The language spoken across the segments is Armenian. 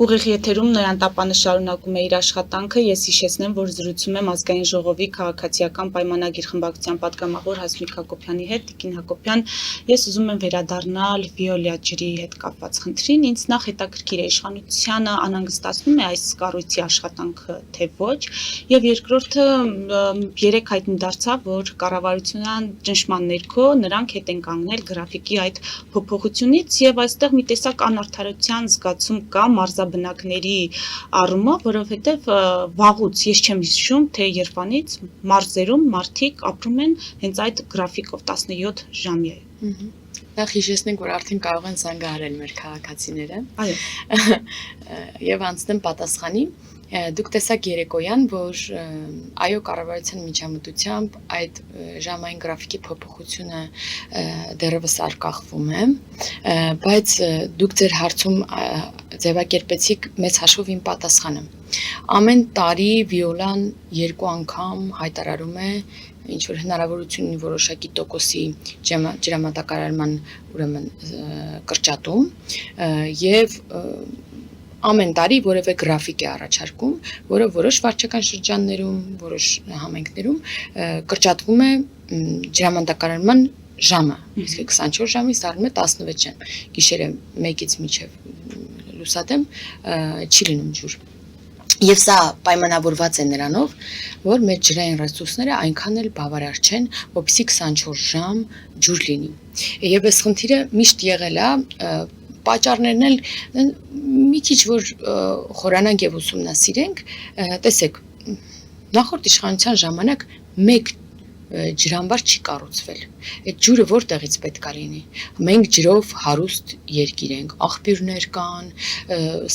Ուղիղ եթերում Նոյան Տապանը շարունակում է իր աշխատանքը, ես հիշեցնեմ, որ զրուցում եմ ազգային ժողովի քաղաքացիական պայմանագիր խմբակցության պատգամավոր Հասմիկ Հակոբյանի հետ, Տիկին Հակոբյան, ես ուզում եմ վերադառնալ Վիոլիա ջրի հետ կապված խնդրին, ինձ նախ հետաքրքիր է իշխանությանը անհանգստացնում է այս կառույցի աշխատանքը, թե ոչ, եւ երկրորդը երեք հայտնի դարձավ, որ կառավարության ճնշման ներքո նրանք հետ են կանգնել գրաֆիկի այդ փոփոխությունից եւ այստեղ մի տեսակ անարդարության զգացում կա մարզաբնակների առումով, որովհետեւ վաղուց ես չեմ հիշում, թե երբանից մարզերում մարդիկ ապրում են հենց այդ գրաֆիկով 17 ժամի։ Նախ հիշեցնենք, որ արդեն կարող են զանգահարել մեր քաղաքացիները։ Այո։ Եվ անցնեմ պատասխանի։ Դուք տեսաք երեկոյան, որ այո կառավարության միջամտությամբ այդ ժամային գրաֆիկի փոփոխությունը դեռևս արկախվում է, բայց դուք ձեր հարցում ձևակերպեցիք մեծ հաշվով իմ պատասխանը։ Ամեն տարի Վիոլան 2 անգամ հայտարարում է ինչ որ հնարավորություն ունի որոշակի տոկոսի ջրամատակարարման ուրեմն կրճատում եւ ամեն տարի որևէ գրաֆիկ է առաջարկում, որը որոշ վարչական շրջաններում, որոշ համայնքներում կրճատվում է ջրամատակարարման ժամը, իսկ 24 ժամից դառնում է 16 ժամ։ Գիշերը 1-ից մինչև լուսադեմ չի լինում ջուր։ Եվ սա պայմանավորված է նրանով, որ մեր ջրային ռեսուրսները այնքան էլ բավարար չեն, որպեսզի 24 ժամ ջուր լինի։ Եվ այս խնդիրը միշտ եղել է, պատճառներն էլ մի քիչ որ խորանանք եւ ուսումնասիրենք, տեսեք, նախորդ իշխանության ժամանակ մեկ ջրամբար չի կառուցվել։ Այդ ջուրը որտեղից պետք է լինի։ Մենք ջրով հարուստ երկիր ենք, աղբյուրներ կան,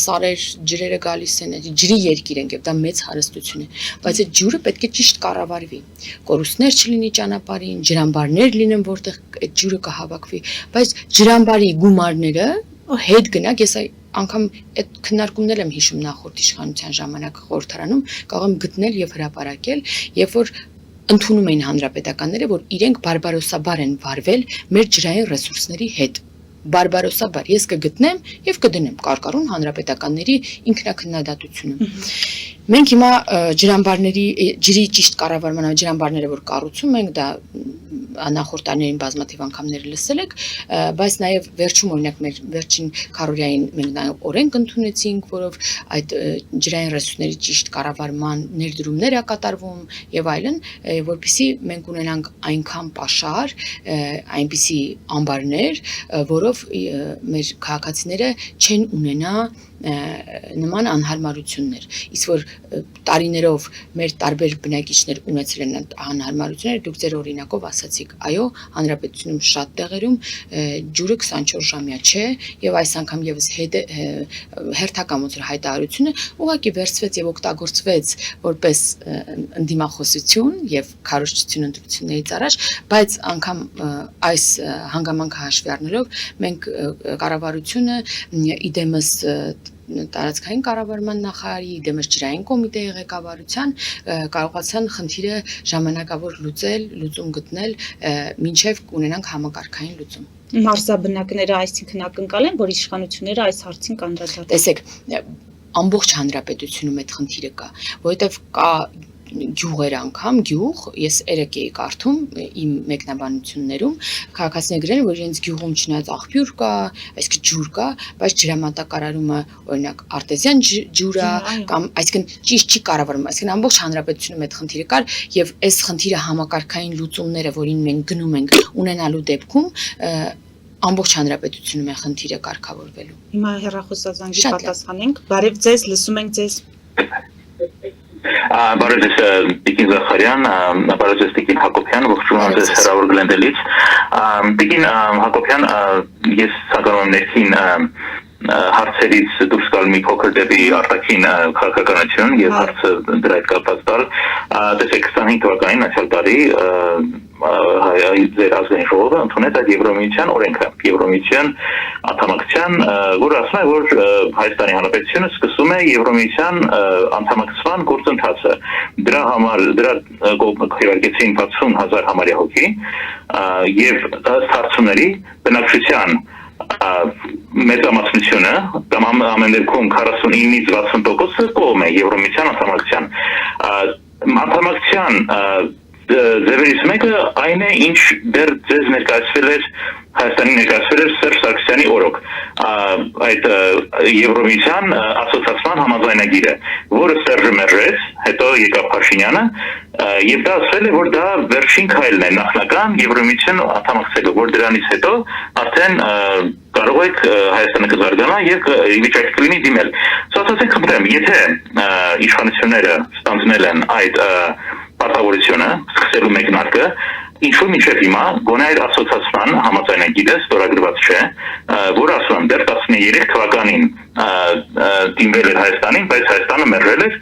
սարեր ջրերը գալիս են, ջրի երկիր ենք, եւ դա մեծ հարստություն է, բայց այդ ջուրը պետք է ճիշտ կառավարվի։ Կորուստներ չլինի ճանապարհին, ջրամբարներ լինեն, որտեղ այդ ջուրը կհավաքվի, բայց ջրամբարի գումարները հետ գնաք, ես անգամ այդ քննարկումներ եմ հիշում նախորդ իշխանության ժամանակ խորհրդարանում, կարող եմ գտնել եւ հրապարակել, երբ որ ընդունում էին հանրապետականները, որ իրենք բարբարոսաբար են վարվել մեր ջրային ռեսուրսների հետ։ Բարբարոսաբար ես կգտնեմ եւ կդնեմ կարկառուն հանրապետականների ինքնակնդատությունը։ Մենք հիմա ջրամբարների ջրի ճիշտ կառավարման ջրամբարները որ կառուցում ենք, դա նախորդ տարիներին բազմաթիվ անգամներ լսել եք, բայց նաև վերջում օրինակ մեր վերջին քառորյային մենք նաև օրենք ընդունեցինք, որով այդ ջրային ռեսուրսների ճիշտ կառավարման ներդրումներ է կատարվում եւ այլն, որպեսզի մենք ունենանք այնքան պաշար, այնպիսի ամբարներ, որով մեր քաղաքացիները չեն ունենա նման անհարմարություններ, իսկ որ տարիներով մեր տարբեր բնակիչներ ունեցել են անհարմարություններ, դուք ձեր օրինակով ասացիք, այո, հանրապետությունում շատ տեղերում ջուրը 24 ժամյա չէ եւ այս անգամ եւս հերթական ոնց որ հայտարարությունը ուղղակի վերցվեց եւ օգտագործվեց որպես ընդդիմախոսություն եւ քարոզչություն ընտրություններից առաջ, բայց անգամ այս հանգամանքը հաշվի առնելով մենք կառավարությունը իդեմս տարածքային կառավարման նախարարի, դեմս ջրային կոմիտեի ղեկավարության կարողացան խնդիրը ժամանակավոր լուծել, լուծում գտնել, մինչև ունենանք համակարգային լուծում։ Մարզաբնակները այսինքն ակնկալ են, որ իշխանությունները այս հարցին կանդրադառնան։ Տեսեք, ամբողջ հանրապետությունում այդ խնդիրը կա, որովհետև կա գյուղեր անգամ, գյուղ, ես երեք էի կարդում իմ մեկնաբանություններում, քաղաքացիները գրել են, որ իրենց գյուղում չնայած աղբյուր կա, այսինքն ջուր կա, բայց ջրամատակարարումը օրինակ արտեզյան ջուր է, կամ այսինքն ճիշտ չի կառավարվում, այսինքն ամբողջ հանրապետությունում այդ խնդիրը կար եւ այս խնդիրը համակարգային լուծումները, որին մենք գնում ենք ունենալու դեպքում ամբողջ հանրապետությունում է խնդիրը կարգավորվելու։ Հիմա հեռախոսազանգի պատասխանենք, բարև ձեզ, լսում ենք ձեզ։ Բարև ձեզ Տիկին Զախարյան, բարև ձեզ Տիկին Հակոբյան, ողջունում ձեզ հեռավոր Գլենդելից։ Տիկին Հակոբյան, ես ցանկանում եմ ներքին հարցերից դուրս գալ մի փոքր դեպի արտաքին քաղաքականություն եւ հարցը դրա հետ կապված տալ։ Տեսեք 25 թվականին անցյալ տարի ձեր ազգային ժողովը ընդունեց այդ Եվրոմիության օրենքը, Եվրոմիության անդամակցության, որը ասում է, որ Հայաստանի Հանրապետությունը սկսում է Եվրոմիության անդամակցման գործընթացը։ Դրա համար քվեարկեցին 60,000 համարյա հոգի եւ ըստ հարցումների բնակչության մեծամասնությունը կամ ամեն դեպքում 49-ից 60% կողմ է Եվրոմիության անդամակցության։ Անդամակցության ձևերից մեկը այն է, ինչ դեռ ձեզ ներկայացվել էր Հայաստանի ներկայացվել էր Սերժ Սարգսյանի օրոք այդ Եվրոմիության ասոցիացիան համաձայնագիրը, որը Սերժը մերժեց, հետո եկավ Փաշինյանը, եւ դա ասել է, որ դա վերջին քայլն է նախնական Եվրոմիության անդամակցելու, որ դրանից հետո արդեն կարող եք Հայաստանը կզարգանա եւ վիճակի կլինի դիմել։ Ասացեք խնդրեմ, եթե իշխանությունները ստանձնել են այդ պարտավորությունը, սկսելու մեկնարկը, ինչու մինչև հիմա գոնե այդ ասոցիացիան համաձայնագիրը ստորագրված չէ, որ ասում եմ դեռ 13 թվականին դիմվել էր Հայաստանին, բայց Հայաստանը մերժել էր,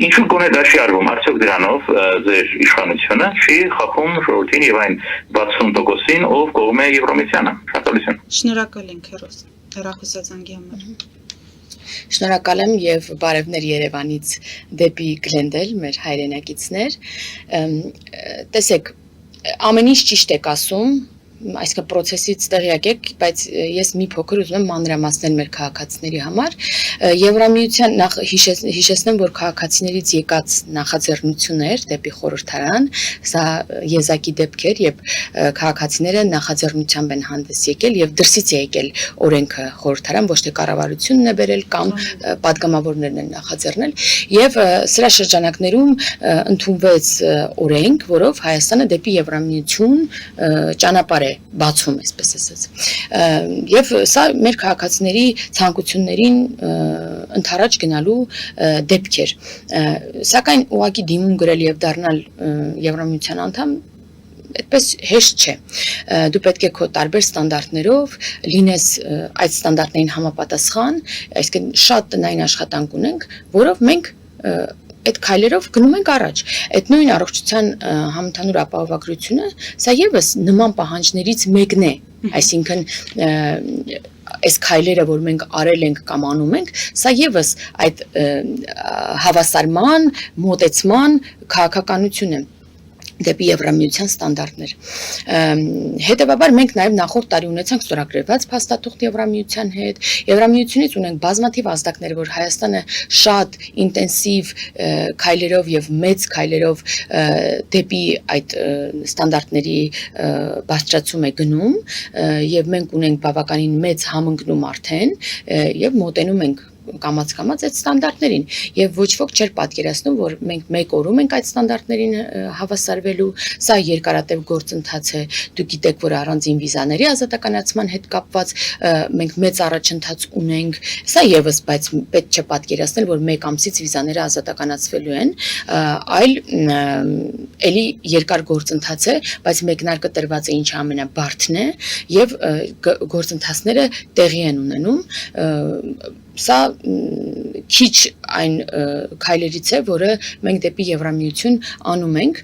ինչու գոնե դա չի արվում, արդյոք դրանով ձեր իշխանությունը չի խախում ժողովրդին եւ այն 60%-ին, ով կողմ է Եվրոմիությանը։ Շնորհակալություն։ Շնորհակալ ենք հեռախոսազանգի համար։ Շնորհակալ եմ եւ բարևներ Երևանից դեպի Գլենդել, մեր հայրենակիցներ։ Տեսեք, ամեն ինչ ճիշտ եք ասում, այսինքն process-ից տեղյակ եք, բայց ես մի փոքր ուզում եմ մանրամասնել մեր քաղաքացիների համար։ Եվրամիության նախ հիշեցնեմ, որ քաղաքացիներից եկած նախաձեռնություններ դեպի խորհրդարան, սա եզակի դեպք էր, երբ քաղաքացիները նախաձեռնությամբ են հանդես եկել եւ դրսից է եկել օրենքը խորհրդարան, ոչ թե կառավարությունն է բերել կամ պատգամավորներն են նախաձեռնել, եւ սրա շրջանակներում ընդունվեց օրենք, որով Հայաստանը դեպի Եվրամիություն ճանապարհ բացում, այսպես ասած։ Եվ սա մեր քաղաքացիների ցանկություններին ընդառաջ գնալու դեպք էր։ Սակայն ուղղակի դիմում գրել եւ դառնալ Եվրամիության անդամ այդպես հեշտ չէ։ Դու պետք է քո տարբեր ստանդարտներով լինես այդ ստանդարտներին համապատասխան, այսինքն շատ տնային աշխատանք ունենք, որով մենք այդ քայլերով գնում ենք առաջ։ Այդ նույն առողջության համընդհանուր ապահովագրությունը սա եւս նման պահանջներից մեկն է, այսինքն այս քայլերը, որ մենք արել ենք կամ անում ենք, սա եւս այդ հավասարման, մոտեցման քաղաքականություն է դեպի Եվրամիության ստանդարտներ։ Հետևաբար մենք նաև նախորդ տարի ունեցանք ստորագրված փաստաթուղթ Եվրամիության հետ։ Եվրամիությունից ունենք բազմաթիվ ազդակներ, որ Հայաստանը շատ ինտենսիվ քայլերով եւ մեծ քայլերով դեպի այդ ստանդարտների բարձրացում է գնում եւ մենք ունենք բավականին մեծ համընկնում արդեն եւ մոտենում ենք կամաց-կամաց այդ ստանդարտներին եւ ոչ ոք չէր պատկերացնում, որ մենք մեկ օրում ենք այդ ստանդարտներին հավասարվելու, սա երկարատև գործընթաց է, դուք գիտեք, որ առանձին վիզաների ազատականացման հետ կապված մենք մեծ առաջընթաց ունենք, սա եւս, բայց պետք չէ պատկերացնել, որ մեկ ամսից վիզաները ազատականացվելու են, այլ էլի երկար գործընթաց է, բայց մեկնարկը տրված է ինչը ամենաբարդն է եւ գործընթացները տեղի են ունենում, սա քիչ այն քայլերից է, որը մենք դեպի Եվրամիություն անում ենք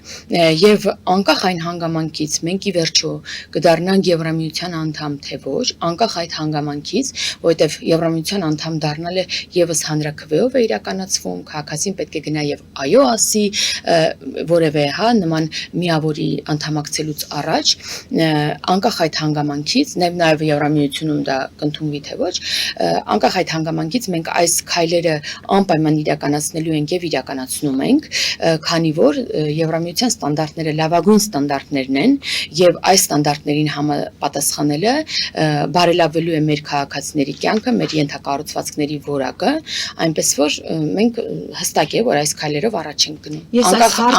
եւ անկախ այն հանգամանքից մենք ի վերջո կդառնանք Եվրամիության անդամ թե ոչ, անկախ այդ հանգամանքից, որովհետեւ Եվրամիության անդամ դառնալը եւս հանրաքվեով է իրականացվում, քաղաքացին պետք է գնա եւ այո ասի որևէ նման միավորի անդամակցելուց առաջ, անկախ այդ հանգամանքից, նաեւ Եվրամիությունում դա կընդունվի թե ոչ, անկախ այդ հանգամանքից մենք այս քայլերը անպայման իրականացնելու ենք եւ իրականացնում ենք, քանի որ Եվրամիության ստանդարտները լավագույն ստանդարտներն են եւ այս ստանդարտներին համապատասխանելը բարելավելու է մեր քաղաքացիների կյանքը, մեր ենթակառուցվածքների որակը, այնպես որ մենք հստակ է, որ այս քայլերով առաջ ենք գնում։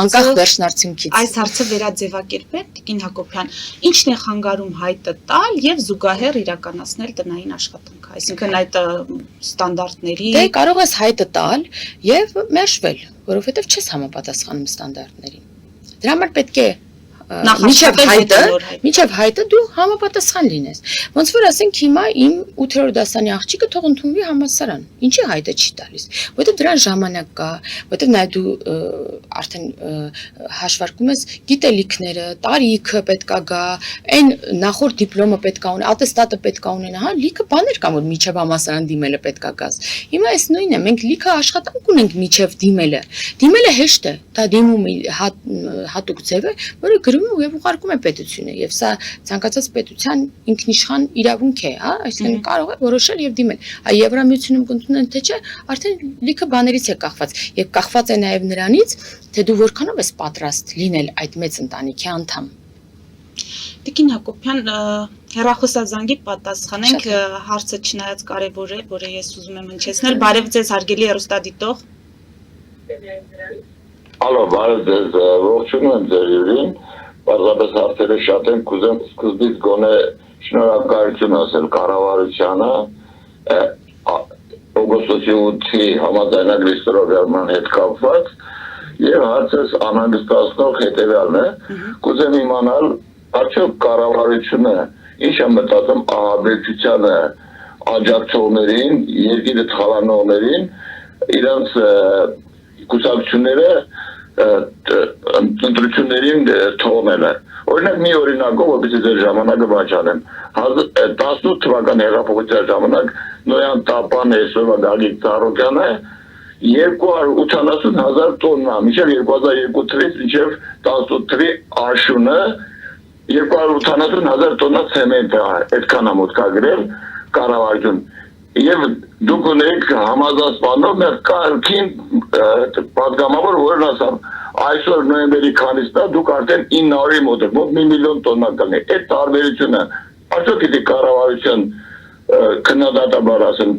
Անկախ վերջնարդյունքից։ Այս հարցը վերաձևակերպել, Տիկին Հակոբյան, ի՞նչն է խանգարում հայտը տալ եւ զուգահեռ իրականացնել տնային աշխատանքը, այսինքն այդ ստանդարտների։ Դե կարող ես հայտը տալ եւ մերժվել, որովհետեւ չես համապատասխանում ստանդարտներին։ Դրա համար պետք է Միջև հայտը դու համապատասխան լինես։ Ոնց որ ասենք հիմա իմ 8-րդ դասանի աղջիկը թող ընդունվի համալսարան։ Ինչի հայտը չի տալիս։ Որտեղ դրան ժամանակ կա, որտեղ նաև դու արդեն հաշվարկում ես գիտելիքները, տարիքը պետքա գա, այն նախորդ դիպլոմը պետքա ունենա, ատեստատը պետքա ունենա, լիքը բաներ կան, որ միջև համալսարան դիմելը պետքա գաս։ Հիմա այս նույնն է, մենք լիքը աշխատանք ունենք միջև դիմելը։ Դիմելը հեշտ է, դա դիմում հատուկ ձև է, որը գրում եւ ուղարկում է պետությունը եւ սա ցանկացած պետության ինքնիշխան իրավունք է, հա, այսինքն կարող է որոշել եւ դիմել։ Այ Եվրամիությունում կընդունեն թե չէ, արդեն լիքը բաներից է կախված եւ կախված է նաեւ նրանից, թե դու որքանով ես պատրաստ լինել այդ մեծ ընտանիքի անդամ։ Տիկին Հակոբյան, հեռախոսազանգի պատասխանենք, հարցը չնայած կարևոր է, որը ես ուզում եմ հնչեցնել։ Բարև ձեզ, հարգելի հեռուստադիտող։ Ալո, բարև ձեզ, ողջունում եմ ձեր հյուրին, պարզապես հարցերը շատ են, կուզեմ սկզբից գոնե շնորհակալություն ասել կառավարությանը, օգոստոսի 8-ի համաձայնագրի ստորագրման հետ կապված, եւ հարցս անհանգստացնող հետեւյալն է, կուզեմ իմանալ, արդյոք կառավարությունը ինչ է մտածում ահաբեկչությանը աջակցողներին, երկիրը թալանողներին, իրանց կուսակցությունները ընտրություններին թողնելը։ Օրինակ մի օրինակով, որպեսզի ձեր ժամանակը բաճանեմ, 18 թվականի հեղափոխության ժամանակ Նոյան Տապան այսօրվա Գագիկ Ծառուկյանը 280,000 տոննա, մինչև 2002 թվականից մինչև 18 թվականի աշունը 280,000 տոննա ցեմենտ է այդքան ամոթկագրել կառավարություն։ Եվ դուք ունեք համազասպանող մեր կարգին պատգամավոր, որն ասամ, այսօր նոյեմբերի քանիսն է, դուք արդեն 900-ի մոտ եք, մոտ 1 միլիոն տոննա կլինի։ Այդ տարբերությունը, արդյոք գիտի կառավարություն քննադատաբար ասեն,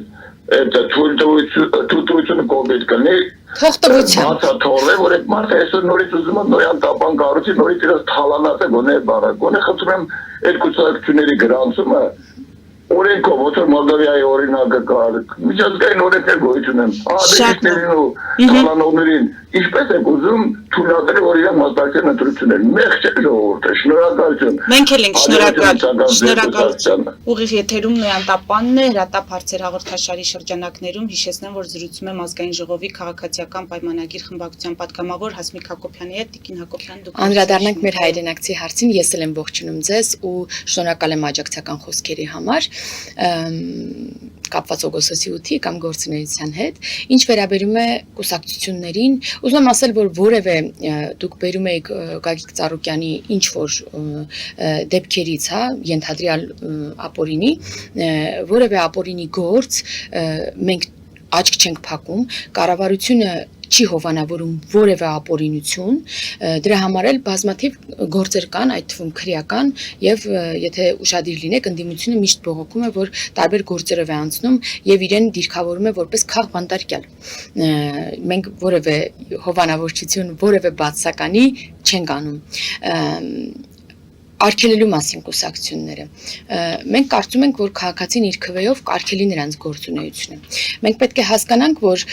այդ թույլտվությունը կողմից կլինի, Թողտվությամբ։ Թողնել, որ այդ մարդը այսօր նորից ուզում է Նոյան Տապան կառուցի, նորից իրաց թալանած է գոնե բարը, գոնե խնդրում եմ այդ կուսակցությունների գրանցումը օրենքով, ոնց որ Մոլդովիայի օրինակը կար, միջազգային օրենքներ գոյություն են, ահաբեկիչներին ու թալանողներին, ինչպես եք ուզում թույլատրել, որ իրենք մասնակցեն ընտրություններին, մեղք չէ ժողովուրդը, շնորհակալություն։ Մենք էլ ենք շնորհակալություն։ Ուղիղ եթերում Նոյան Տապանն է, հրատապ հարցեր հաղորդաշարի շրջանակներում հիշեցնեմ, որ զրուցում եմ ազգային ժողովի քաղաքացիական պայմանագիր խմբակցության պատգամավոր Հասմիկ Հակոբյանի հետ, Տիկին Հակոբյան, դուք Անդրադառնանք մեր հայրենակցի հարցին, ես էլ եմ ողջունում ձեզ ու շնորհակալ եմ աջակցական խոսքերի համար, կապված օգոստոսի 8-ի կամ գործունեության հետ, ինչ վերաբերում է կուսակցություններին, ուզում եմ ասել, որ որևէ դուք բերում եք Գագիկ Ծառուկյանի ինչ որ դեպքերից, հա, ենթադրյալ ապօրինի, որևէ ապօրինի գործ մենք աչք չենք փակում, կառավարությունը չի հովանավորում որևէ ապօրինություն, դրա համար էլ բազմաթիվ գործեր կան, այդ թվում քրեական եւ եթե ուշադիր լինեք, ընդդիմությունը միշտ բողոքում է, որ տարբեր գործերով է անցնում եւ իրեն դիրքավորում է որպես քաղբանտարկյալ։ Մենք որևէ հովանավորչություն, որևէ բացականի չենք անում։ Արգելելու մասին կուսակցությունները։ Մենք կարծում ենք, որ քաղաքացին իր քվեով կարգելի նրանց գործունեությունը։ Մենք պետք է հասկանանք, որ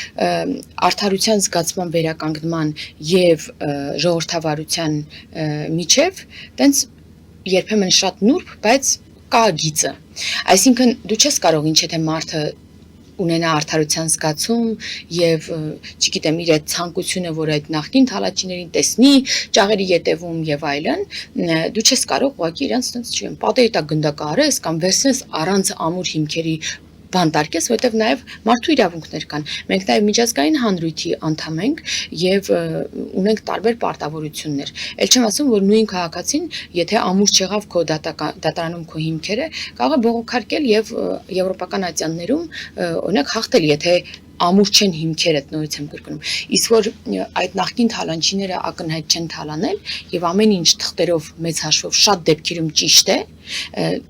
արդարության զգացման վերականգնման եւ ժողովրդավարության միջև տենց երբեմն շատ նուրբ, բայց կա գիծը։ Այսինքն դու չես կարող ինչ եթե մարդը ունենա արդարության զգացում եւ չգիտեմ իր այդ ցանկությունը, որ այդ նախկին թալաչիներին տեսնի, ճաղերի ետևում եւ այլն, դու չես կարող ուղղակի իրանց տենց չեմ, պատերի տակ գնդակահարես կամ վերցնես առանց ամուր հիմքերի բանտարկես, որտեղ նաև մարդու իրավունքներ կան։ Մենք նաև միջազգային հանրույթի անդամ ենք եւ ունենք տարբեր պարտավորություններ։ Էլ չեմ ասում, որ նույն քաղաքացին, եթե ամուր չեղավ քո դատարանում քո հիմքերը, կարող է բողոքարկել եւ եվրոպական ատյաններում օրինակ հաղթել, եթե ամուր չեն հիմքերը, նորից եմ կրկնում։ Իսկ որ այդ նախկին թալանչիները ակնհայտ չեն թալանել եւ ամեն ինչ թղթերով մեծ հաշվով շատ դեպքերում ճիշտ է,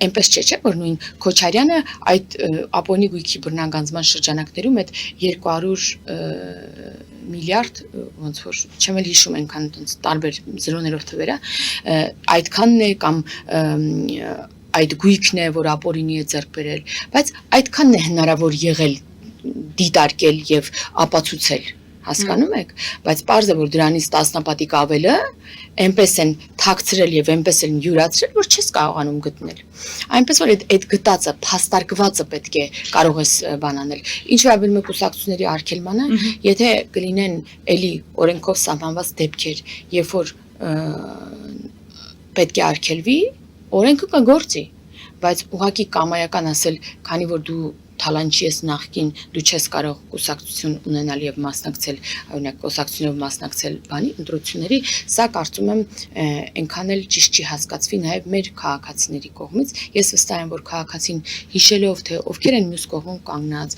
այնպես չէ, որ նույն Քոչարյանը այդ ապոնի գույքի բռնագանձման շրջանակներում այդ 200 միլիարդ, ոնց որ չեմ էլ հիշում այնքան տարբեր զրոներով թվերը, այդքանն է կամ այդ գույքն է, որ ապօրինի է ձեռք բերել, բայց այդքանն է հնարավոր եղել դիտարկել եւ ապացուցել, հասկանում եք, բայց պարզ է, որ դրանից տասնապատիկ ավելը այնպես են թաքցրել եւ այնպես են յուրացրել, որ չես կարողանում գտնել։ Այնպես որ այդ գտածը, փաստարկվածը պետք է կարող ես բանանել։ Ինչ վերաբերում է կուսակցությունների արգելմանը, եթե կլինեն էլի օրենքով սահմանված դեպքեր, երբ որ պետք է արգելվի, օրենքը կգործի, բայց ուղղակի կամայական ասել, քանի որ դու թալանչի ես նախքին դու չես կարող կուսակցություն ունենալ եւ մասնակցել, օրինակ կուսակցությունով մասնակցել բանի ընտրությունների, սա կարծում եմ այնքան էլ ճիշտ չի հասկացվի նաեւ մեր քաղաքացիների կողմից։ Ես վստահ եմ, որ քաղաքացին հիշելով թե ովքեր են մյուս կողմում կանգնած,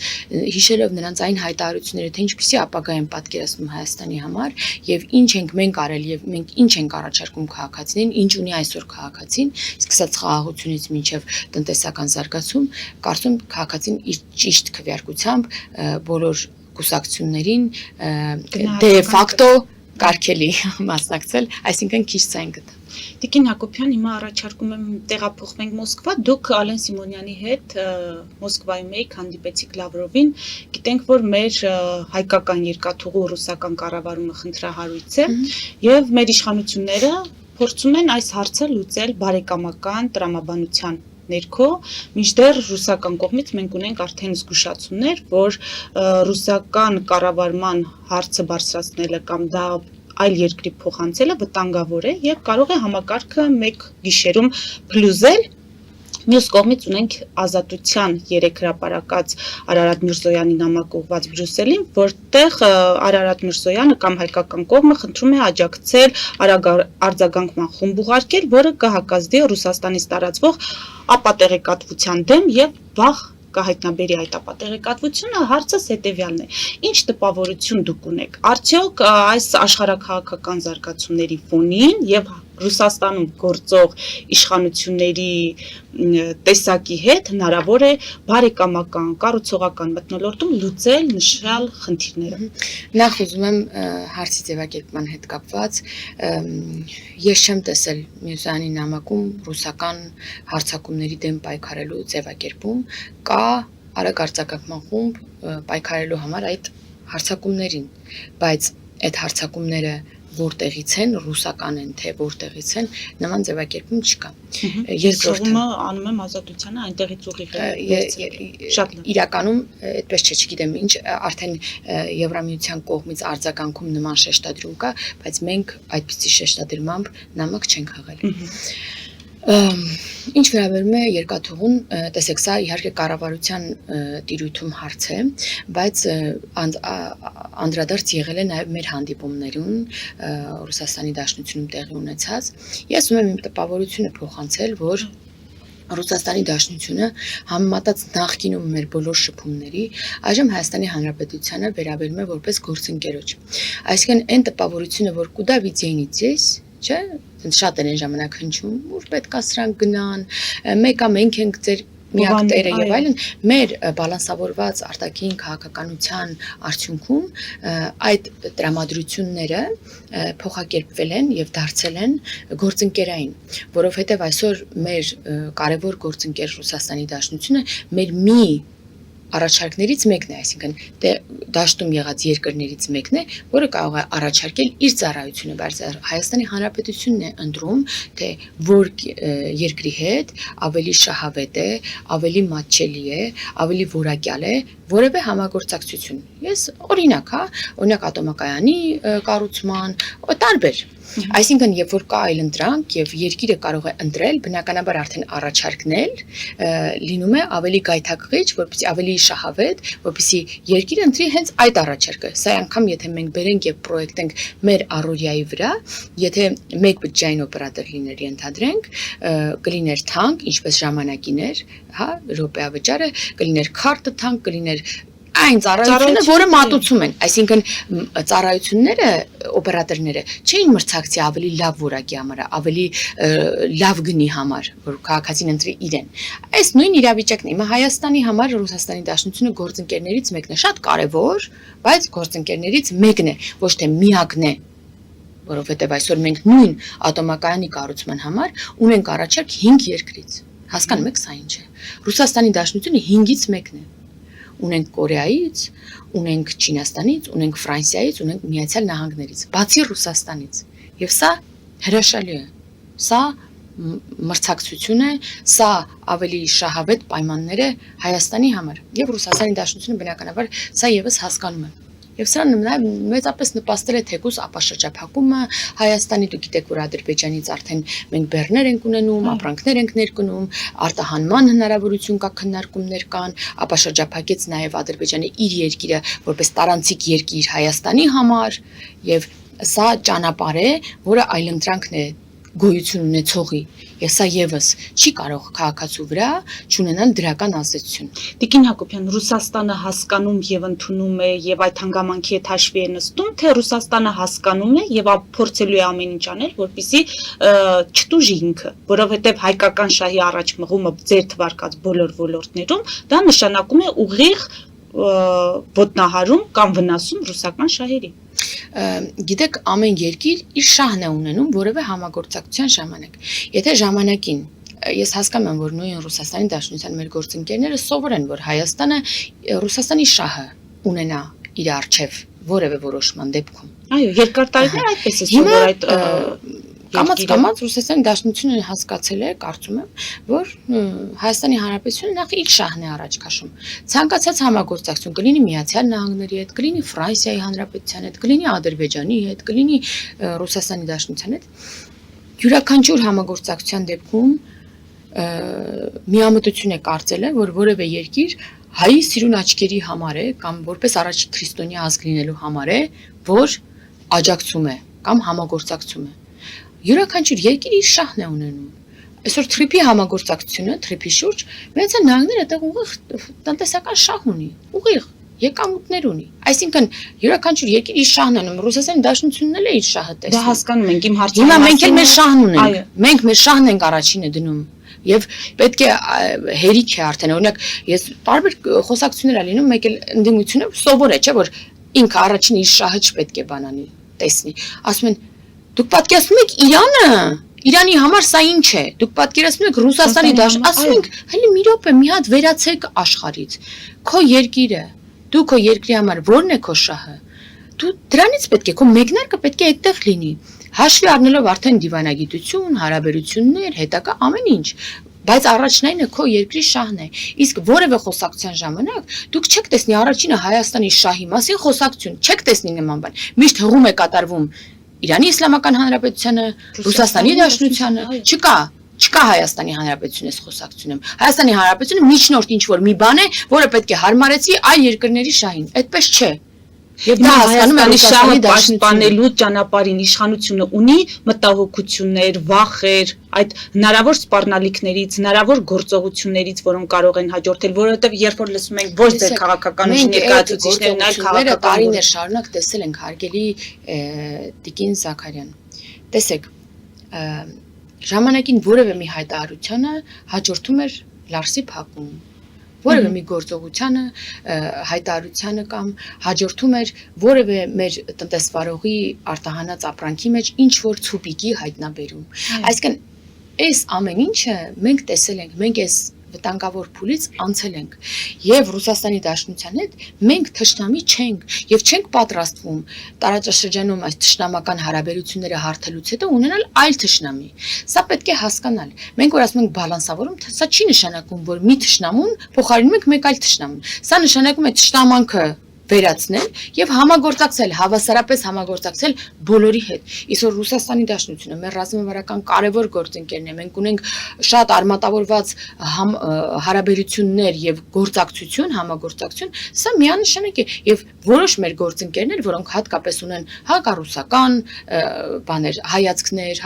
հիշելով նրանց այն հայտարարությունները, թե ինչպիսի ապագա են պատկերացնում Հայաստանի համար եւ ինչ ենք մենք արել եւ մենք ինչ ենք առաջարկում քաղաքացիներին, ինչ ունի այսօր քաղաքացին, սկսած խաղաղությունից մինչեւ տնտեսական զարգացում, կարծում քաղաքացին իր ճիշտ քվեարկությամբ բոլոր կուսակցություններին դե ֆակտո կարգելի մասնակցել, այսինքն քիչ ցայն գտա։ Տիկին Հակոբյան, հիմա առաջարկում եմ տեղափոխվենք Մոսկվա, դուք Ալեն Սիմոնյանի հետ Մոսկվայում եք, հանդիպեցիք Լավրովին, գիտենք, որ մեր հայկական երկաթուղու ռուսական կառավարումը խնդրահարույց է եւ մեր իշխանությունները փորձում են այս հարցը լուծել բարեկամական տրամաբանության ներքո, մինչդեռ ռուսական կողմից մենք ունենք արդեն զգուշացումներ, որ ռուսական կառավարման հարցը բարձրացնելը կամ դա այլ երկրի փոխանցելը վտանգավոր է եւ կարող է համակարգը մեկ գիշերում փլուզել։ Մյուս կողմից ունենք ազատության 3 հրապարակած Արարատ Միրզոյանի նամակ ուղղված Բրյուսելին, որտեղ Արարատ Միրզոյանը կամ հայկական կողմը խնդրում է աջակցել արագ արձագանքման խումբ ուղարկել, որը կհակազդի Ռուսաստանից տարածվող ապատեղեկատվության դեմ եւ վաղ կհայտնաբերի այդ ապատեղեկատվությունը, հարցս հետևյալն է. ինչ տպավորություն դուք ունեք, արդյոք այս աշխարհաքաղաքական զարգացումների ֆոնին եւ Ռուսաստանում գործող իշխանությունների տեսակի հետ հնարավոր է բարեկամական, կառուցողական մթնոլորտում լուծել նշյալ խնդիրները։ Նախ ուզում եմ հարցի ձևակերպման հետ կապված, ես չեմ տեսել Միրզոյանի նամակում ռուսական հարձակումների դեմ պայքարելու ձևակերպում, կա արագ արձագանքման խումբ պայքարելու համար այդ հարձակումներին, բայց այդ հարձակումները որտեղից են, ռուսական են, թե որտեղից են, նման ձևակերպում չկա։ Երկրորդը անում եմ ազատությանը այնտեղից ուղիղ շատ լավ։ Իրականում այդպես չէ, չգիտեմ ինչ, արդեն Եվրամիության կողմից արձագանքում նման շեշտադրում կա, բայց մենք այդպիսի շեշտադրմամբ նամակ չենք հղել։ Ինչ վերաբերում է երկաթուղուն, տեսեք, սա իհարկե կառավարության տիրույթում հարց է, բայց անդրադարձ եղել է նաև մեր հանդիպումներում Ռուսաստանի Դաշնությունում տեղի ունեցած։ Ես ուզում եմ իմ տպավորությունը փոխանցել, որ Ռուսաստանի Դաշնությունը համեմատած նախկինում մեր բոլոր շփումների, այժմ Հայաստանի Հանրապետությանը վերաբերում է որպես գործընկերոջ։ Այսինքն այն տպավորությունը, որ կուդա վիձենիցես, չէ, շատ են այն ժամանակ հնչում, որ պետք է սրանք գնան, մեկը մենք ենք ձեր միակ տերը եւ այլն, մեր բալանսավորված արտաքին քաղաքականության արդյունքում այդ տրամադրությունները փոխակերպվել են եւ դարձել են գործընկերային, որովհետեւ այսօր մեր կարևոր գործընկեր Ռուսաստանի Դաշնությունը մեր մի առաջարկներից մեկն է, այսինքն դաշտում եղած երկրներից մեկն է, որը կարող է առաջարկել իր ծառայությունը, բայց Հայաստանի Հանրապետությունն է ընտրում, թե որ երկրի հետ ավելի շահավետ է, ավելի մատչելի է, ավելի որակյալ է որևէ համագործակցություն։ Ես օրինակ ատոմակայանի կառուցման, տարբեր։ Այսինքն, երբ որ կա այլընտրանք եւ երկիրը կարող է ընտրել, բնականաբար արդեն առաջարկնել, լինում է ավելի գայթակղիչ, որպեսզի ավելի շահավետ, որպեսզի երկիրը ընտրի հենց այդ առաջարկը։ Սա անգամ եթե մենք բերենք եւ պրոյեկտենք մեր առօրյայի վրա, եթե մեկ բջջային օպերատոր լիներ ենթադրենք, կլիներ թանկ, ինչպես ժամանակին էր, րոպեավճարը, կլիներ քարտը թանկ, կլիներ այն ծառայությունը, որը մատուցում են, այսինքն ծառայությունները, օպերատորները չէին մրցակցի ավելի լավ որակի համար, ավելի լավ գնի համար, որ քաղաքացին ընտրի իրեն։ Այս նույն իրավիճակն է։ Հիմա Հայաստանի համար Ռուսաստանի Դաշնությունը գործընկերներից մեկն է, շատ կարևոր, բայց գործընկերներից մեկն է, ոչ թե միակն է, որովհետև այսօր մենք նույն ատոմակայանի կառուցման համար ունենք առաջարկ 5 երկրից։ Հասկանում եք սա ինչ է։ Ռուսաստանի Դաշնությունը 5-ից մեկն է։ Ունենք Կորեայից, ունենք Չինաստանից, ունենք Ֆրանսիայից, ունենք Միացյալ Նահանգներից, բացի Ռուսաստանից։ Եվ սա հրաշալի է։ Սա մրցակցություն է, սա ավելի շահավետ պայմաններ է Հայաստանի համար։ Եվ Ռուսաստանի Դաշնությունը բնականաբար սա եւս հասկանում է։ Եվ սա մեծապես նպաստել է թեկուզ ապաշրջափակումը Հայաստանի, դուք գիտեք, որ Ադրբեջանից արդեն մենք բեռներ ենք ունենում, ապրանքներ ենք ներկնում, արտահանման հնարավորություն կա, քննարկումներ կան, ապաշրջափակեց նաև Ադրբեջանը իր երկիրը որպես տարանցիկ երկիր Հայաստանի համար, եւ սա ճանապարհ է, որը այլընտրանքն է գոյություն ունեցողի, եւ սա եւս չի կարող քաղաքացու վրա չունենալ դրական ազդեցություն։ Տիկին Հակոբյան, Ռուսաստանը հասկանում եւ ընդունում է եւ այդ հանգամանքի հետ հաշվի է նստում, թե Ռուսաստանը հասկանում է եւ փորձելու է ամեն ինչ անել, որպեսզի չտուժի ինքը, որովհետեւ հայկական շահի առաջ մղումը ձեր թվարկած բոլոր ոլորտներում դա նշանակում է ուղիղ ոտնահարում կամ վնասում ռուսական շահերի։ Գիտեք, ամեն երկիր իր շահն է ունենում որևէ համագործակցության ժամանակ։ Եթե ժամանակին ես հասկանում եմ, որ նույն Ռուսաստանի Դաշնության մեր գործընկերները սովորեն, որ Հայաստանը Ռուսաստանի շահը ունենա իր առջև որևէ որոշման դեպքում։ Այո, երկար տարիներ այդպես է սովոր այդ Կամաց Ռուսաստանի Դաշնությունը հասկացել է, կարծում եմ, որ Հայաստանի Հանրապետությունը նախ իր շահն է առաջ քաշում։ Ցանկացած համագործակցություն կլինի Միացյալ Նահանգների հետ, կլինի Ֆրանսիայի Հանրապետության հետ, կլինի Ադրբեջանի հետ, կլինի Ռուսաստանի Դաշնության հետ։ Յուրաքանչյուր համագործակցության դեպքում միամտություն է կարծել է, որ որևէ երկիր հայի սիրուն աչքերի համար է կամ որպես առաջին քրիստոնյա ազգ լինելու համար է, որ աջակցում է կամ համագործակցում է։ Յուրաքանչյուր երկիր իր շահն է ունենում։ Այսօր Թրիփի համագործակցությունը, Թրիփի շուրջ, Միացյալ Նահանգները այդտեղ ուղիղ տնտեսական շահ ունի, ուղիղ եկամուտներ ունի։ Այսինքն յուրաքանչյուր երկիր իր շահն է ունում, Ռուսաստանի Դաշնությունն էլ է իր շահը տեսնում։ Դա հասկանում ենք, իմ հարցը։ Հիմա մենք էլ մեր շահն ունենք։ Մենք մեր շահն ենք առաջինը դնում։ Եվ պետք է հերիք է արդեն, օրինակ, ես տարբեր խոսակցություններ ա լինում, մեկ էլ ընդդիմությունը սովոր է, չէ՞ որ ինքը առաջին իր շահը չպետք է բանանի, տեսնի։ Ասում են, դուք պատկերացնում եք Իրանը, Իրանի համար սա ինչ է։ Դուք պատկերացնում եք Ռուսաստանի դաշտ, ասում ենք, հələ մի րոպե, մի հատ վերացեք աշխարհից։ Քո երկիրը, դու քո երկրի համար ո՞րն է քո շահը։ Դու դրանից պետք է քո մեկնարկը պետք է այդտեղ լինի։ Հաշվի առնելով արդեն դիվանագիտություն, հարաբերություններ, հետագա ամեն ինչ, բայց առաջնայինը քո երկրի շահն է։ Իսկ որևէ խոսակցության ժամանակ դուք չեք տեսնի առաջինը Հայաստանի շահի մասին խոսակցություն, չեք տեսնի նման բան։ Միշտ հղում է կատարվում Իրանի Իսլամական Հանրապետությանը, Ռուսաստանի Դաշնությանը, չկա Հայաստանի Հանրապետությունի խոսակցությունում։ Հայաստանի Հանրապետությունը միջնորդ ինչ որ մի բան է, որը պետք է հարմարեցի այլ երկրների շահին։ Այդպես չէ։ Եվ դա հասկանում է շահը պաշտպանելու ճանապարհին իշխանությունը ունի մտահոգություններ, վախեր, այդ հնարավոր սպառնալիքներից, հնարավոր գործողություններից, որոնք կարող են հաջորդել, որովհետև երբ որ լսում ենք ոչ ձեր քաղաքական ուժի ներկայացուցիչներն, այլ քաղաքական տարիներ շարունակ տեսել ենք, հարգելի Տիկին Զաքարյան։ Տեսեք, ժամանակին որևէ մի հայտարարությանը հաջորդում էր լարսի փակում։ Որևէ մի գործողությանը, հայտարարությանը կամ հաջորդում էր որևէ մեր տնտեսվարողի արտահանած ապրանքի մեջ ինչ որ ցուպիկի հայտնաբերում։ Այսինքն այս ամեն ինչը մենք տեսել ենք, մենք այս վտանգավոր փուլից անցել ենք եւ Ռուսաստանի Դաշնության հետ մենք թշնամի չենք եւ չենք պատրաստվում տարածաշրջանում այս թշնամական հարաբերությունները հարթելուց հետո ունենալ այլ թշնամի։ Սա պետք է հասկանալ։ Մենք որ ասում ենք բալանսավորում, սա չի նշանակում, որ մի թշնամուն փոխարինում ենք մեկ այլ թշնամուն։ Սա նշանակում է թշնամանքը վերացնել եւ համագործակցել, հավասարապես համագործակցել բոլորի հետ։ Այսօր Ռուսաստանի Դաշնությունը մեր ռազմավարական կարևոր գործընկերն է։ Մենք ունենք շատ արմատավորված հարաբերություններ եւ գործակցություն, համագործակցություն, սա միանշանակ է եւ որոշ մեր գործընկերներ, որոնք հատկապես ունեն հակառուսական բաներ, հայացքներ,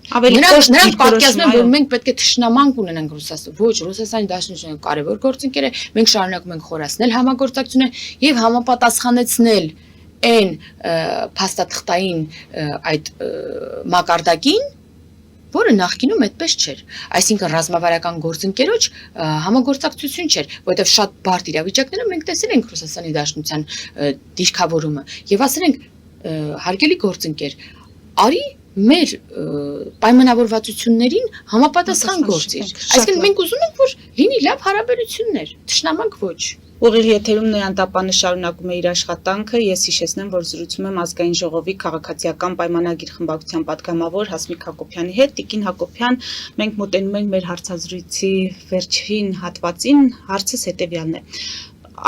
նրանք պատկերացնում են, որ մենք պետք է թշնամանք ունենանք Ռուսաստանում։ Ոչ, Ռուսաստանի Դաշնությունը կարևոր գործընկեր է, մենք շարունակում ենք խորացնել համագործակցությունը եւ համապատասխանեցնել այն փաստաթղթային այդ մակարդակին, որը նախկինում այդպես չէր։ Այսինքն ռազմավարական գործընկերոջ համագործակցություն չէր, որովհետև շատ բարդ իրավիճակներում մենք տեսել ենք Ռուսաստանի Դաշնության դիրքավորումը եւ ասել ենք հարգելի գործընկեր, արի մեր պայմանավորվածություններին համապատասխան գործիր։ Այսինքն մենք ուզում ենք, որ լինի լավ հարաբերություններ, թշնամանք ոչ։ Ուղիղ եթերում Նոյան Տապանը շարունակում է իր աշխատանքը։ Ես հիշեցնեմ, որ զրուցում եմ Ազգային ժողովի քաղաքացիական պայմանագիր խմբակցության պատգամավոր Հասմիկ Հակոբյանի հետ։ Տիկին Հակոբյան, մենք մոտենում ենք մեր հարցազրույցի վերջին հատվածին, հարցս հետևյալն է։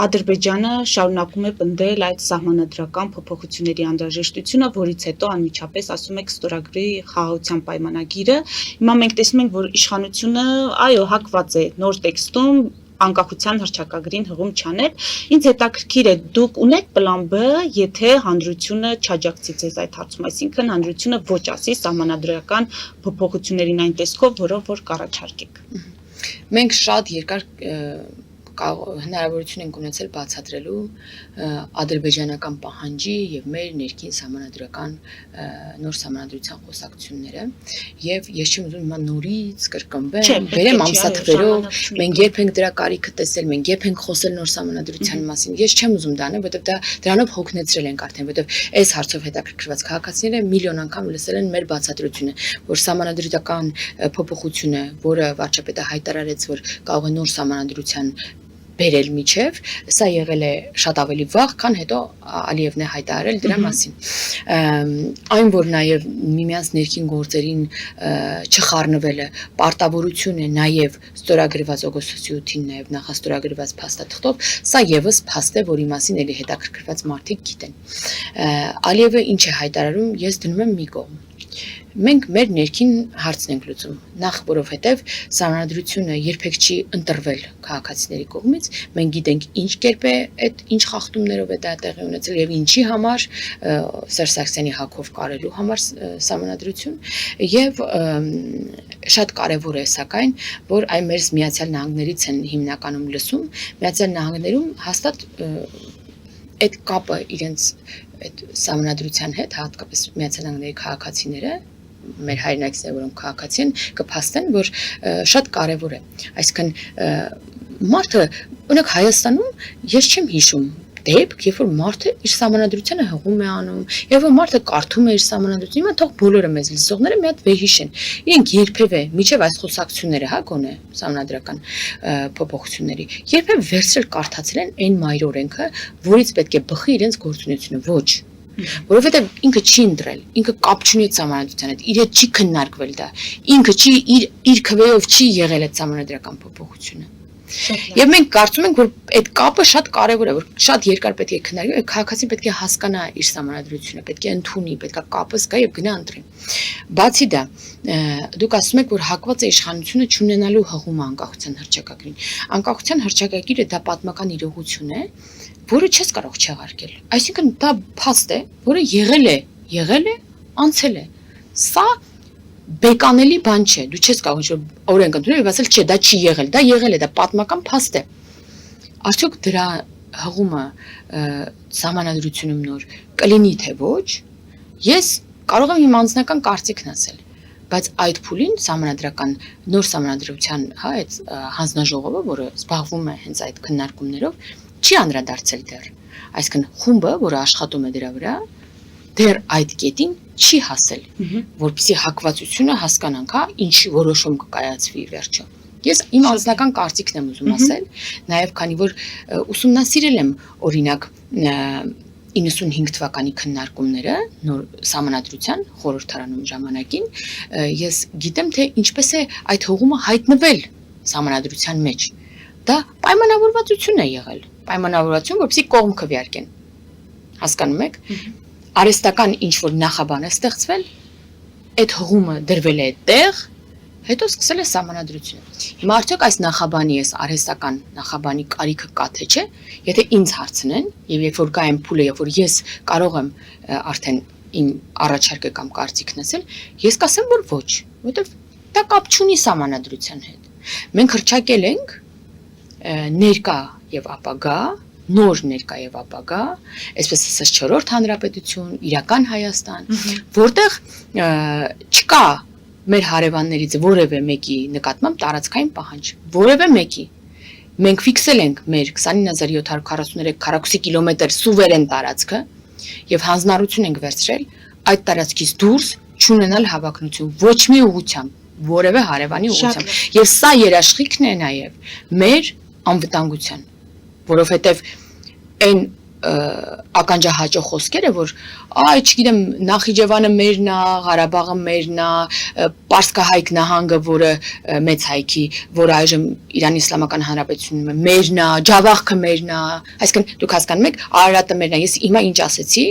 Ադրբեջանը շարունակում է պնդել այդ սահմանադրական փոփոխությունների անհրաժեշտությունը, որից հետո անմիջապես ասում եք ստորագրի խաղաղության պայմանագիրը։ Հիմա մենք տեսնում ենք, որ իշխանությունը այո հակված է նոր տեքստում անկախության հռչակագրին հղում չանել։ Ինձ հետաքրքիր է դուք ունեք պլան B, եթե հանրությունը չաջակցի ձեզ այդ հարցում, այսինքն հանրությունը ոչ ասի սահմանադրական փոփոխություններին այն տեսքով, որով որ կառաջարկեք։ Մենք շատ երկար հնարավորություն ենք ունեցել բացատրելու ադրբեջանական պահանջի եւ մեր ներքին սահմանադրական նոր սահմանադրության խոսակցությունները եւ ես չեմ ուզում հիմա նորից կրկնվեմ, բերեմ ամսաթվերով, մենք երբ ենք դրա կարիքը տեսել, մենք երբ ենք խոսել նոր սահմանադրության մասին, ես չեմ ուզում դա անել, որովհետեւ դա դրանով հոգնեցրել ենք արդեն, որովհետեւ այս հարցով հետաքրքրված քաղաքացիները միլիոն անգամ լսել են մեր բացատրությունը, որ սահմանադրական փոփոխությունը, որը վարչապետը հայտարարեց, որ կարող է նոր սահմանադրության բերել միջև, սա եղել է շատ ավելի վաղ, քան հետո Ալիևն է հայտարարել դրա մասին։ Այն, որ նաև միմյանց ներքին գործերին չխառնվելը պարտավորություն է նաև ստորագրված օգոստոսի 8-ին նաև նախաստորագրված փաստաթղթով, սա եւս փաստ է, որի մասին էլի հետաքրքրված մարդիկ գիտեն։ Ալիևը ինչ է հայտարարում, ես դնում եմ մի կողմ։ Մենք մեր ներքին հարցն ենք լուծում, նախ որովհետև սահմանադրությունը երբեք չի ընտրվել քաղաքացիների կողմից, մենք գիտենք ինչ կերպ է այդ ինչ խախտումներով է դա տեղի ունեցել եւ ինչի համար Սերժ Սարգսյանի հակով կարելու համար սահմանադրություն եւ շատ կարեւոր է սակայն որ այն մեր Միացյալ Նահանգներից են հիմնականում լսում Միացյալ Նահանգներում հաստատ այդ կապը իրենց այդ սահմանադրության հետ հատկապես Միացյալ Նահանգների քաղաքացիները մեր հայրենակիցները, որոնք քաղաքացի են, կփաստեն, որ շատ կարևոր է։ Այսինքն մարդը, օրինակ Հայաստանում ես չեմ հիշում դեպք, երբ որ մարդը իր սահմանադրությանը հղում է անում, եւ որ մարդը կարդում է իր սահմանադրությունը, հիմա թող բոլորը մեզ լսողները մի հատ վերհիշեն։ Իրենք երբևէ, միջև այս խոսակցությունները, հա, գոնե սահմանադրական փոփոխությունների, երբևէ վերցրել կարդացել են այն մայր օրենքը, որից պետք է բխի իրենց գործունեությունը, ոչ։ Որովհետև ինքը չի ընտրել, ինքը կապ չունի սահմանադրության հետ, իր հետ չի քննարկվել դա, ինքը չի իր քվեով չի եղել այդ սահմանադրական փոփոխությունը։ Եվ մենք կարծում ենք, որ այդ կապը շատ կարևոր է, որ շատ երկար պետք է քննարկվի, քաղաքացին պետք է հասկանա իր սահմանադրությունը, պետք է ընդունի, պետք է կապը զգա եւ գնա ընտրի։ Բացի դա, դուք ասում եք, որ հակված է իշխանությունը չունենալու հղումը անկախության հռչակագրին։ Անկախության հռչակագիրը դա պատմական իրողություն է, որը չես կարող չեղարկել։ Այսինքն դա փաստ է, որը եղել է, անցել է։ Սա բեկանելի բան չէ։ Դու չես կարող ինչ-որ օրենք ընդունել եւ ասել, չէ, դա չի եղել, դա եղել է, դա պատմական փաստ է։ Արդյոք դրա հղումը սահմանադրությունում նոր կլինի թե ոչ։ Ես կարող եմ իմ անձնական կարծիքն ասել, բայց այդ փուլին սահմանադրական նոր սահմանադրության, հա, այդ հանձնաժողովը, որը զբաղվում է հենց այդ քննարկումներով, չի անդրադարձել դեռ։ Այսինքն խումբը, որը աշխատում է դրա վրա, դեռ այդ կետին չի հասել, որպեսզի հակվածությունը հասկանանք, հա, ինչ որոշում կկայացվի վերջը։ Ես իմ անձնական կարծիքն եմ ուզում ասել, նաև քանի որ ուսումնասիրել եմ օրինակ 95 թվականի քննարկումները նոր սահմանադրության խորհրդարանում ժամանակին, ես գիտեմ թե ինչպես է այդ հողումը հայտնվել սահմանադրության մեջ։ Դա պայմանավորվածություն է եղել, պայմանավորվածություն, որպեսզի կողմ քվեարկեն։ Հասկանում եք։ Արհեստական ինչ որ նախաբան է ստեղծվել, այդ հղումը դրվել է այդտեղ, հետո սկսել է սահմանադրությունը։ Հիմա արդյոք այս նախաբանի, այս արհեստական նախաբանի կարիքը կա թե չէ, եթե ինձ հարցնեն, եւ երբ որ գա այն փուլը, երբ որ ես կարող եմ արդեն իմ առաջարկը կամ կարծիքն ասել, ես կասեմ, որ ոչ, որովհետեւ դա կապ չունի սահմանադրության հետ։ Մենք հրճակել ենք ներկա եւ ապագա, նոր ներկա եւ ապագա, այսպես ասած 4-րդ հանրապետություն, իրական Հայաստան, որտեղ չկա մեր հարևաններից որևէ մեկի նկատմամբ տարածքային պահանջ, որևէ մեկի։ Մենք ֆիքսել ենք մեր 29743 քառակուսի կիլոմետր սուվերեն տարածքը եւ հանձնառություն ենք վերցրել այդ տարածքից դուրս չունենալ հավակնություն ոչ մի ուղղությամբ, որևէ հարևանի ուղղությամբ։ Եվ սա երաշխիքն է նաեւ մեր անվտանգության, որովհետեւ այն ականջահաճո խոսքերը, որ այ, չգիտեմ, Նախիջևանը մերն է, Ղարաբաղը մերն է, Պարսկահայք նահանգը, որը մեծ հայքի, որը այժմ Իրանի Իսլամական Հանրապետությունում է, մերն է, Ջավախքը մերն է, այսինքն դուք հասկանում եք, Արարատը մերն է, ես հիմա ինչ ասեցի,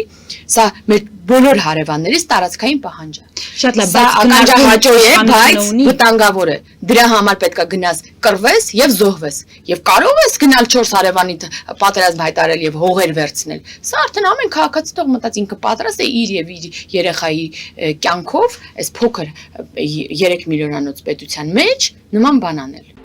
սա մեր բոլոր հարևաններից տարածքային պահանջ է։ Շատ լավ, Սա ականջահաճո է, բայց վտանգավոր է։ Դրա համար պետք է գնաս կռվես եւ զոհվես։ Եվ կարող ես գնալ 4 հարևանի պատերազմ հայտարարել եւ հողեր վերցնել։ Սա արդեն ամեն քաղաքացի թող մտած ինքը պատրաստ է իր եւ իր երեխայի կյանքով այս փոքր 3 միլիոնանոց պետության մեջ նման բան անել։